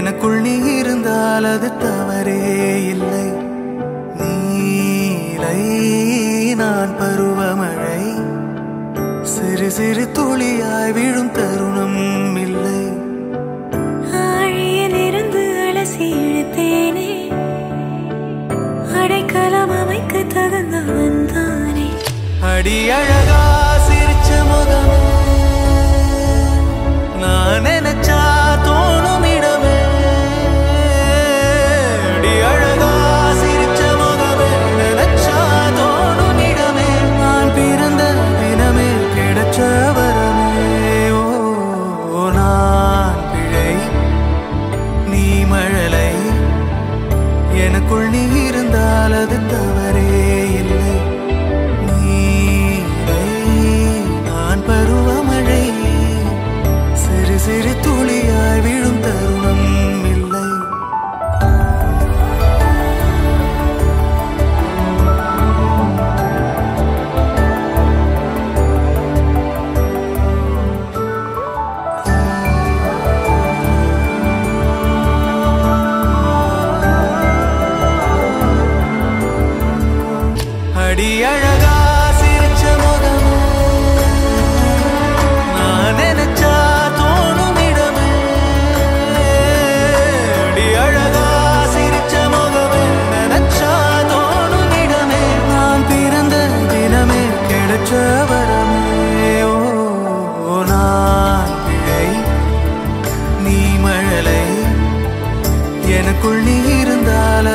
எனக்குள் நீ இருந்தால் அது தவறே இல்லை. நீலை நான் பருவமழை, சிறு சிறு துளியாய் விழும் தருணம் இல்லை. ஆழியிலிருந்து அலசி இழுத்தேனே, அடைக்கலம் அமைக்க தகுந்தவன் தானே. அடி அழகா சிரிச்ச முகமே, நான் நினைச்சா தோணும் இடமே. அடி அழகா சிரிச்ச முகமே, நினைச்சா தோணும் இடமே. நான் பிறந்த தினமே கிடைச்ச வரமே. ஓ நான் பிழை, நீ மழலை, எனக்குள் நீ இருந்தால் அது தவறே இல்லை. பருவமழை, சிறு சிறு துளியாய் விழும் தருணம் இல்லை. அடி அழகா வரமே. ஓ நான் பிழை, நீ மழலை, எனக்குள் நீ இருந்தால்